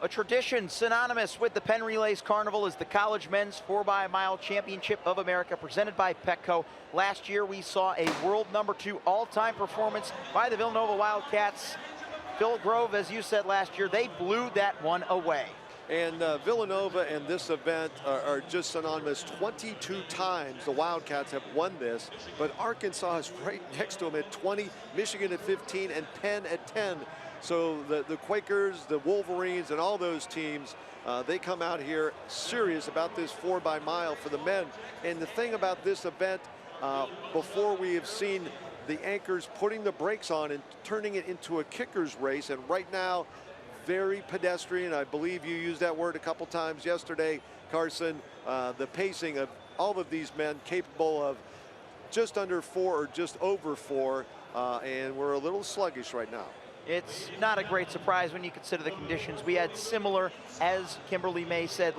A tradition synonymous with the Penn Relays Carnival is the College Men's 4x-Mile Championship of America presented by Petco. Last year we saw a world #2 all-time performance by the Villanova Wildcats. Phil Grove, as you said last year, they blew that one away. And Villanova and this event are just synonymous. 22 times the Wildcats have won this, but Arkansas is right next to them at 20, Michigan at 15, and Penn at 10. So the Quakers, the Wolverines, and all those teams, they come out here serious about this 4x-mile for the men. And the thing about this event, before we have seen the anchors putting the brakes on and turning it into a kicker's race, and right now, very pedestrian. I believe you used that word a couple times yesterday, Carson. The pacing of all of these men capable of just under 4 or just over 4, and we're a little sluggish right now. It's not a great surprise when you consider the conditions. We had similar, as Kimberly May said,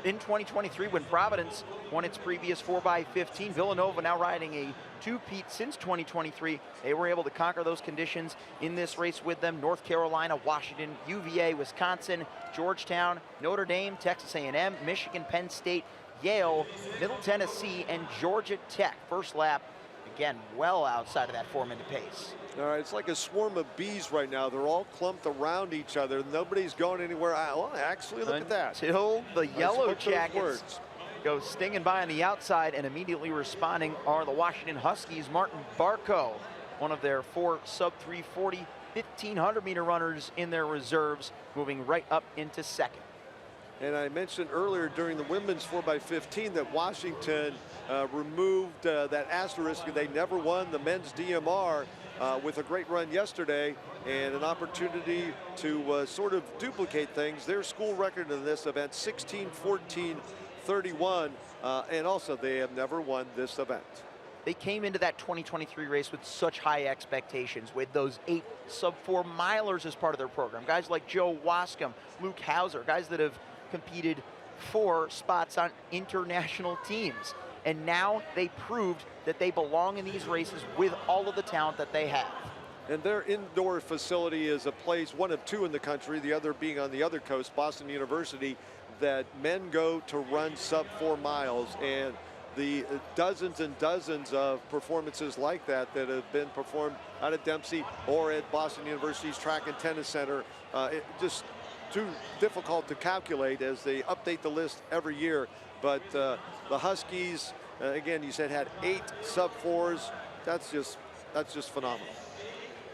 in 2023 when Providence won its previous 4x15. Villanova now riding a two-peat since 2023. They were able to conquer those conditions in this race with them. North Carolina, Washington, UVA, Wisconsin, Georgetown, Notre Dame, Texas A&M, Michigan, Penn State, Yale, Middle Tennessee, and Georgia Tech. First lap, again, well outside of that 4-minute pace. All right, it's like a swarm of bees right now. They're all clumped around each other. Nobody's going anywhere. Well, actually, look at that. Until the Yellow Jackets go stinging by on the outside, and immediately responding are the Washington Huskies. Martin Barco, one of their 4 sub-340 1,500-meter runners in their reserves, moving right up into second. And I mentioned earlier during the women's 4x15 that Washington removed that asterisk. They never won the men's DMR with a great run yesterday and an opportunity to sort of duplicate things. Their school record in this event, 16-14-31, and also they have never won this event. They came into that 2023 race with such high expectations, with those 8 sub-4 milers as part of their program. Guys like Joe Wascom, Luke Hauser, guys that have competed for spots on international teams. And now they proved that they belong in these races with all of the talent that they have. And their indoor facility is a place, one of 2 in the country, the other being on the other coast, Boston University, that men go to run sub-4 miles. And the dozens and dozens of performances like that have been performed out at Dempsey or at Boston University's Track and Tennis Center, it just too difficult to calculate as they update the list every year. But the Huskies, again, you said had 8 sub-4s. That's just phenomenal.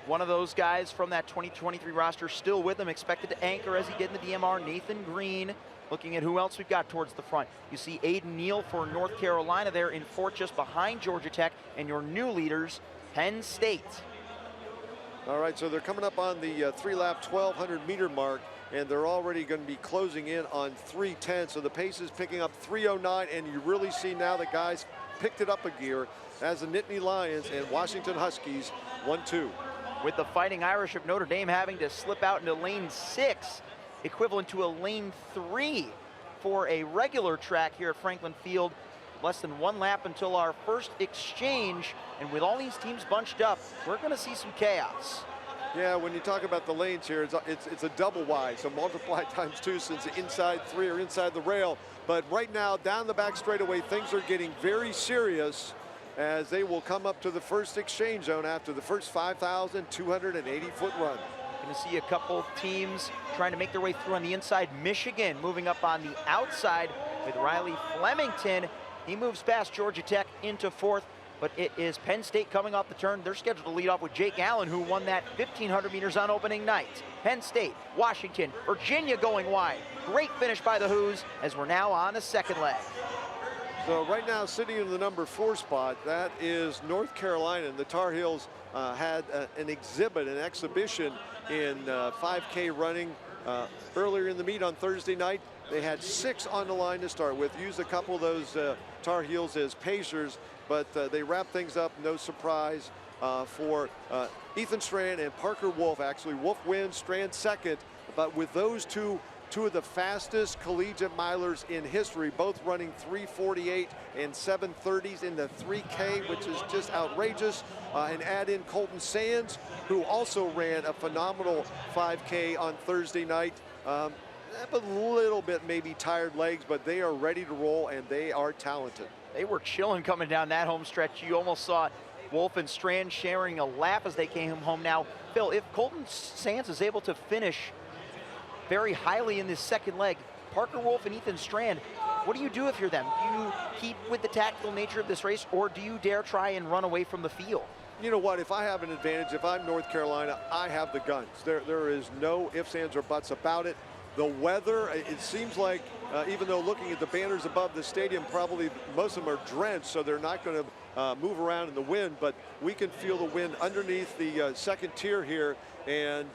One of those guys from that 2023 roster still with them, expected to anchor as he did in the DMR, Nathan Green. Looking at who else we've got towards the front. You see Aiden Neal for North Carolina there in 4th, just behind Georgia Tech, and your new leaders, Penn State. All right, so they're coming up on the 3-lap 1,200-meter mark, and they're already going to be closing in on 3:10. So the pace is picking up 3:09, and you really see now that guys picked it up a gear as the Nittany Lions and Washington Huskies 1-2. With the Fighting Irish of Notre Dame having to slip out into lane 6, equivalent to a lane 3 for a regular track here at Franklin Field. Less than 1 lap until our first exchange, and with all these teams bunched up, we're going to see some chaos. Yeah, when you talk about the lanes here, it's a double wide, so multiply times 2 since the inside 3 are inside the rail. But right now, down the back straightaway, things are getting very serious as they will come up to the first exchange zone after the first 5,280-foot run. Going to see a couple teams trying to make their way through on the inside. Michigan moving up on the outside with Riley Flemington. He moves past Georgia Tech into 4th, but it is Penn State coming off the turn. They're scheduled to lead off with Jake Allen, who won that 1,500 meters on opening night. Penn State, Washington, Virginia going wide. Great finish by the Hoos as we're now on the second leg. So right now, sitting in the number 4 spot, that is North Carolina. And the Tar Heels had an exhibition in 5K running earlier in the meet on Thursday night. They had 6 on the line to start with. Used a couple of those Tar Heels as pacers, but they wrapped things up. No surprise for Ethan Strand and Parker Wolf. Actually, Wolf wins, Strand second. But with those two of the fastest collegiate milers in history, both running 3:48 and 7:30s in the 3K, which is just outrageous. And add in Colton Sands, who also ran a phenomenal 5K on Thursday night. have a little bit maybe tired legs, but they are ready to roll and they are talented. They were chilling coming down that home stretch. You almost saw Wolf and Strand sharing a laugh as they came home. Now, Phil, if Colton Sands is able to finish very highly in this second leg, Parker Wolf and Ethan Strand, what do you do if you're them? Do you keep with the tactical nature of this race, or do you dare try and run away from the field? You know what, if I have an advantage, if I'm North Carolina, I have the guns. There is no ifs, ands, or buts about it. The weather, it seems like, even though looking at the banners above the stadium, probably most of them are drenched, so they're not going to move around in the wind, but we can feel the wind underneath the second tier here. And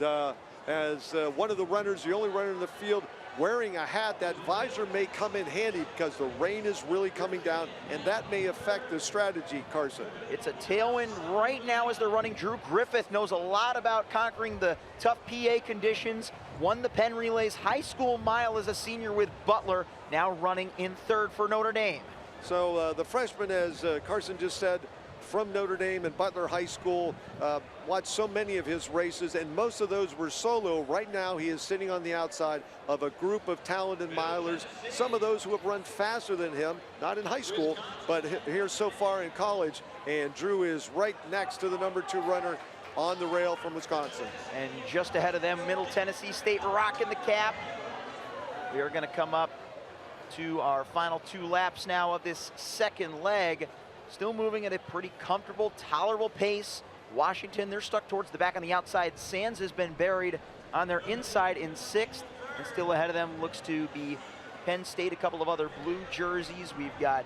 as one of the runners, the only runner in the field, wearing a hat, that visor may come in handy because the rain is really coming down, and that may affect the strategy, Carson. It's a tailwind right now as they're running. Drew Griffith knows a lot about conquering the tough PA conditions. Won the Penn Relays high school mile as a senior with Butler, now running in third for Notre Dame. So the freshman, as Carson just said, from Notre Dame and Butler High School, watched so many of his races, and most of those were solo. Right now he is sitting on the outside of a group of talented milers, some of those who have run faster than him, not in high school, but here so far in college. And Drew is right next to the #2 runner on the rail from Wisconsin. And just ahead of them, Middle Tennessee State rocking the cap. We are going to come up to our final 2 laps now of this second leg. Still moving at a pretty comfortable, tolerable pace. Washington, they're stuck towards the back on the outside. Sands has been buried on their inside in 6th. And still ahead of them looks to be Penn State, a couple of other blue jerseys. We've got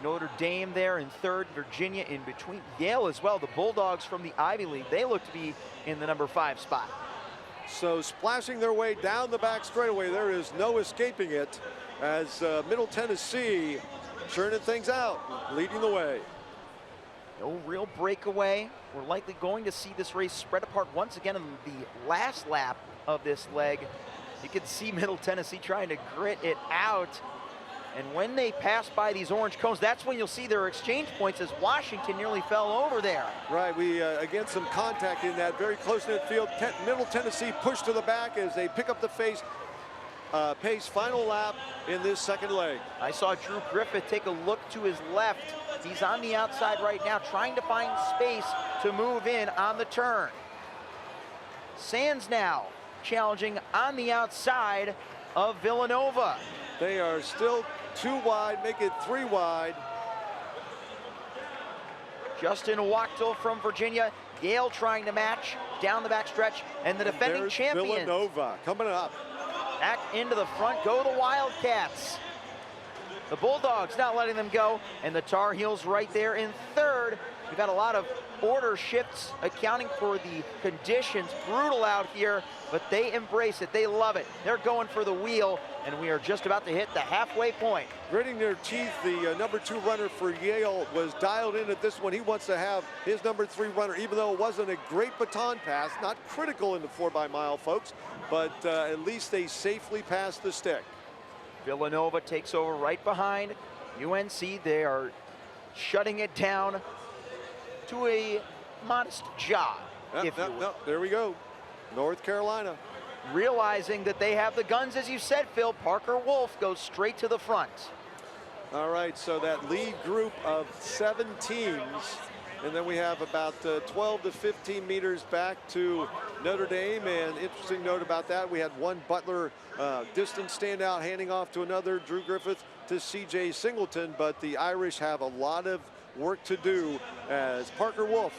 Notre Dame there in 3rd, Virginia in between. Yale as well, the Bulldogs from the Ivy League. They look to be in the #5 spot. So splashing their way down the back straightaway, there is no escaping it as Middle Tennessee churning things out, leading the way. No real breakaway. We're likely going to see this race spread apart once again in the last lap of this leg. You can see Middle Tennessee trying to grit it out. And when they pass by these orange cones, that's when you'll see their exchange points, as Washington nearly fell over there. Right, we again some contact in that very close-knit field. Middle Tennessee pushed to the back as they pick up the pace. Final lap in this second leg. I saw Drew Griffith take a look to his left. He's on the outside right now, trying to find space to move in on the turn. Sands now challenging on the outside of Villanova. They are still 2 wide, make it 3 wide. Justin Wachtel from Virginia. Yale trying to match down the back stretch, and the defending There's champions. Villanova coming up. Back into the front go the Wildcats. The Bulldogs not letting them go, and the Tar Heels right there in 3rd. We've got a lot of order shifts accounting for the conditions. Brutal out here, but they embrace it. They love it. They're going for the wheel, and we are just about to hit the halfway point. Gritting their teeth, the #2 runner for Yale was dialed in at this one. He wants to have his #3 runner, even though it wasn't a great baton pass, not critical in the 4x-mile, folks, but at least they safely passed the stick. Villanova takes over right behind UNC. They are shutting it down to a modest jog, if you will. There we go. North Carolina. Realizing that they have the guns, as you said, Phil, Parker Wolf goes straight to the front. All right, so that lead group of 7 teams, and then we have about 12 to 15 meters back to Notre Dame. And interesting note about that, we had one Butler distance standout handing off to another, Drew Griffith to CJ Singleton, but the Irish have a lot of work to do as Parker Wolf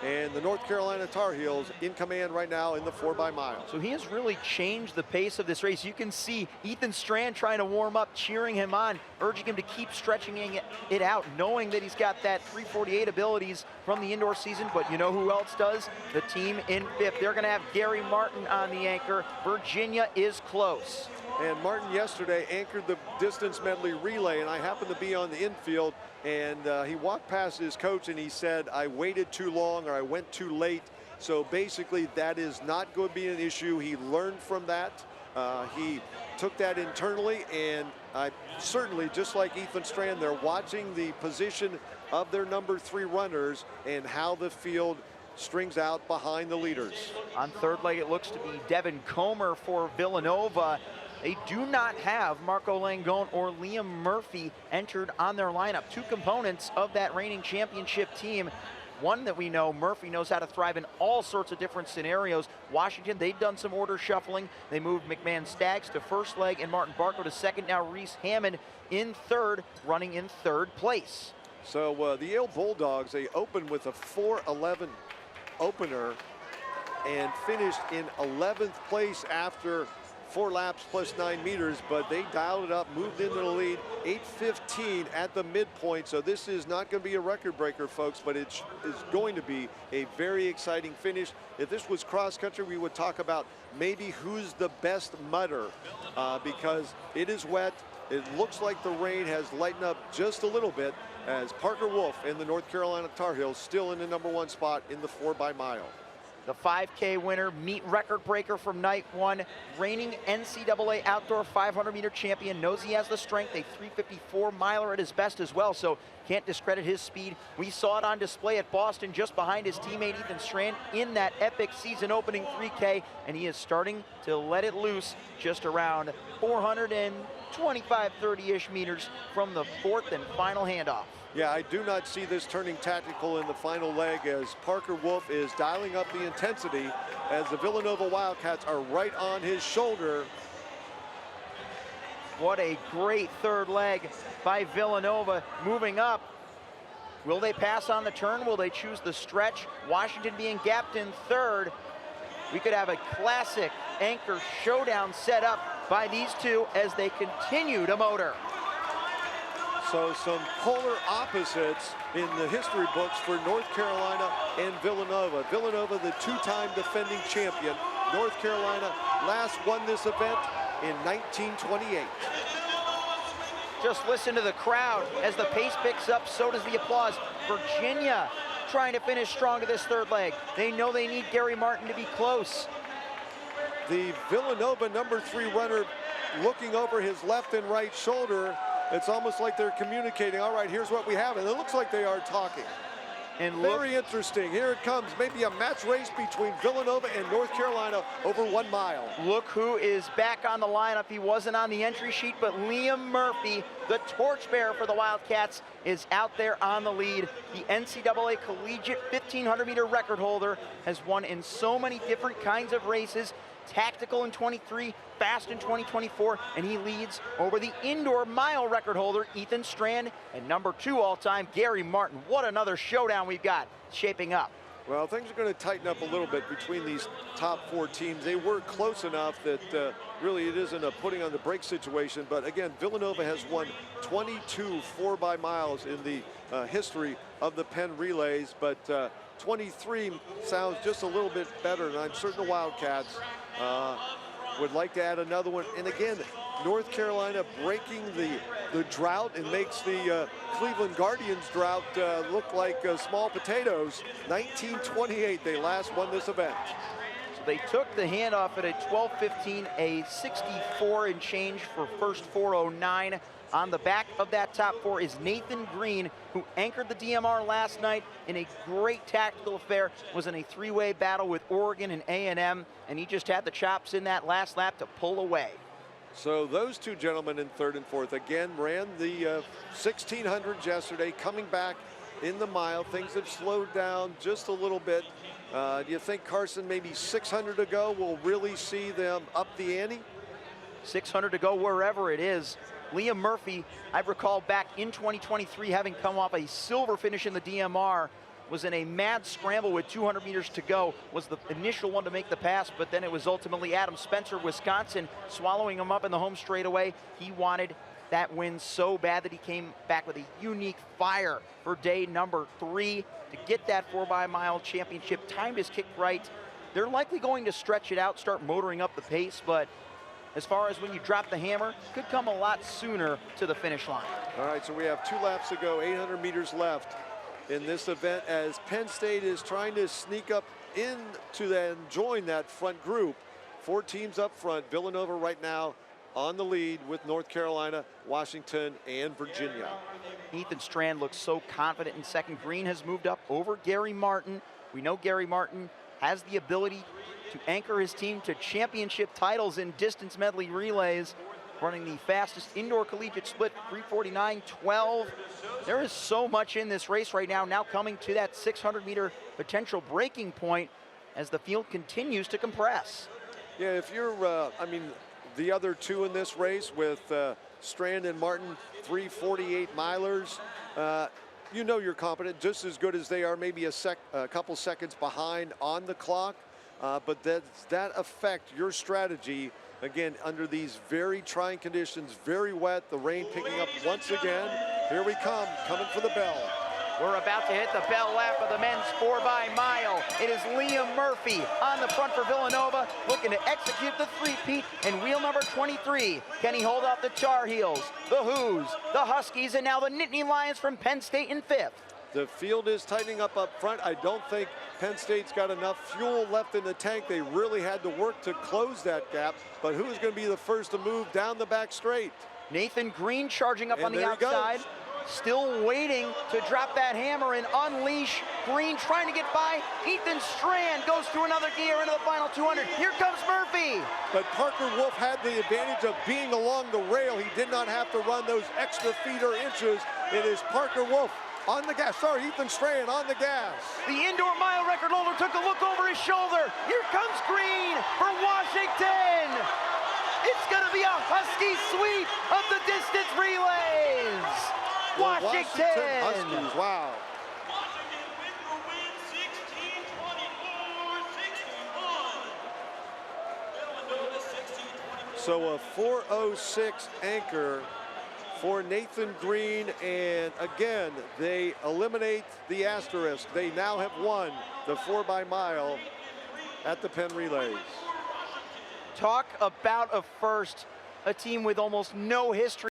and the North Carolina Tar Heels in command right now in the 4x-mile. So he has really changed the pace of this race. You can see Ethan Strand trying to warm up, cheering him on, urging him to keep stretching it out, knowing that he's got that 3:48 abilities from the indoor season. But you know who else does? The team in 5th. They're going to have Gary Martin on the anchor. Virginia is close. And Martin yesterday anchored the distance medley relay, and I happened to be on the infield, and he walked past his coach and he said, I waited too long or I went too late. So basically that is not going to be an issue. He learned from that. He took that internally, and certainly, just like Ethan Strand, they're watching the position of their #3 runners and how the field strings out behind the leaders. On 3rd leg, it looks to be Devin Comer for Villanova. They do not have Marco Langone or Liam Murphy entered on their lineup. Two components of that reigning championship team. One that we know, Murphy knows how to thrive in all sorts of different scenarios. Washington, they've done some order shuffling. They moved McMahon Staggs to first leg and Martin Barco to second. Now Reese Hammond in third, running in third place. So the Yale Bulldogs, they opened with a 4:11 opener and finished in 11th place after 4 laps plus 9 meters, but they dialed it up, moved into the lead, 8:15 at the midpoint. So this is not going to be a record breaker, folks, but it is going to be a very exciting finish. If this was cross country, we would talk about maybe who's the best mudder because it is wet. It looks like the rain has lightened up just a little bit as Parker Wolf in the North Carolina Tar Heels still in the #1 spot in the 4x-mile. The 5K winner, meet record breaker from night one, reigning NCAA outdoor 500-meter champion, knows he has the strength, a 354 miler at his best as well, so can't discredit his speed. We saw it on display at Boston just behind his teammate Ethan Strand in that epic season opening 3K, and he is starting to let it loose just around 425, 30-ish meters from the fourth and final handoff. Yeah, I do not see this turning tactical in the final leg as Parker Wolf is dialing up the intensity as the Villanova Wildcats are right on his shoulder. What a great third leg by Villanova moving up. Will they pass on the turn? Will they choose the stretch? Washington being gapped in third. We could have a classic anchor showdown set up by these two as they continue to motor. So some polar opposites in the history books for North Carolina and Villanova. Villanova, the two-time defending champion. North Carolina last won this event in 1928. Just listen to the crowd. As the pace picks up, so does the applause. Virginia trying to finish strong to this third leg. They know they need Gary Martin to be close. The Villanova #3 runner looking over his left and right shoulder. It's almost like they're communicating. All right, here's what we have. And it looks like they are talking. And very interesting. Here it comes. Maybe a match race between Villanova and North Carolina over 1 mile. Look who is back on the lineup. He wasn't on the entry sheet, but Liam Murphy, the torchbearer for the Wildcats, is out there on the lead. The NCAA Collegiate 1,500-meter record holder has won in so many different kinds of races. Tactical in 23, fast in 2024, and he leads over the indoor mile record holder, Ethan Strand, and #2 all-time, Gary Martin. What another showdown we've got shaping up. Well, things are going to tighten up a little bit between these top 4 teams. They were close enough that really it isn't a putting on the brake situation. But again, Villanova has won 22 4x-miles in the history of the Penn relays. But 23 sounds just a little bit better, and I'm certain the Wildcats would like to add another one. And again, North Carolina breaking the drought and makes the Cleveland Guardians drought look like small potatoes. 1928, they last won this event. So they took the handoff at a 12:15, a 64 and change for first 4:09. On the back of that top 4 is Nathan Green, who anchored the DMR last night in a great tactical affair, was in a 3-way battle with Oregon and A&M, and he just had the chops in that last lap to pull away. So those two gentlemen in 3rd and 4th again ran the 1600s yesterday, coming back in the mile. Things have slowed down just a little bit. Do you think, Carson, maybe 600 to go will really see them up the ante? 600 to go wherever it is. Liam Murphy, I recall back in 2023 having come off a silver finish in the DMR, was in a mad scramble with 200 meters to go, was the initial one to make the pass, but then it was ultimately Adam Spencer, Wisconsin, swallowing him up in the home straightaway. He wanted that win so bad that he came back with a unique fire for day #3 to get that 4x-mile championship. Timed his kick right. They're likely going to stretch it out, start motoring up the pace, but as far as when you drop the hammer, could come a lot sooner to the finish line. All right, so we have 2 laps to go, 800 meters left in this event as Penn State is trying to sneak up into and join that front group. 4 teams up front. Villanova right now on the lead with North Carolina, Washington, and Virginia. Ethan Strand looks so confident in second. Green has moved up over Gary Martin. We know Gary Martin has the ability to anchor his team to championship titles in distance medley relays, running the fastest indoor collegiate split, 3:49.12. There is so much in this race right now coming to that 600-meter potential breaking point as the field continues to compress. Yeah, if you're, I mean, the other two in this race with Strand and Martin, 3:48 milers, you know you're competent, just as good as they are, maybe a couple seconds behind on the clock, but that affect your strategy, again, under these very trying conditions, very wet, the rain picking up once again. Here we come, coming for the bell. We're about to hit the bell lap of the men's 4x-mile. It is Liam Murphy on the front for Villanova, looking to execute the three-peat in wheel number 23. Can he hold off the Tar Heels, the Who's, the Huskies, and now the Nittany Lions from Penn State in 5th? The field is tightening up front. I don't think Penn State's got enough fuel left in the tank. They really had to work to close that gap, but who's going to be the first to move down the back straight? Nathan Green charging up And on the there he outside. goes. Still waiting to drop that hammer and unleash. Green trying to get by. Ethan Strand goes through another gear into the final 200. Here comes Murphy. But Parker Wolf had the advantage of being along the rail. He did not have to run those extra feet or inches. It is Parker Wolf on the gas. Sorry, Ethan Strand on the gas. The indoor mile record holder took a look over his shoulder. Here comes Green for Washington. It's going to be a Husky sweep of the distance relays. Washington. Huskies, wow. So a 4:06 anchor for Nathan Green, and again, they eliminate the asterisk. They now have won the 4x-mile at the Penn Relays. Talk about a first, a team with almost no history.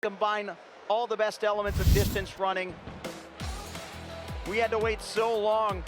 Combine all the best elements of distance running. We had to wait so long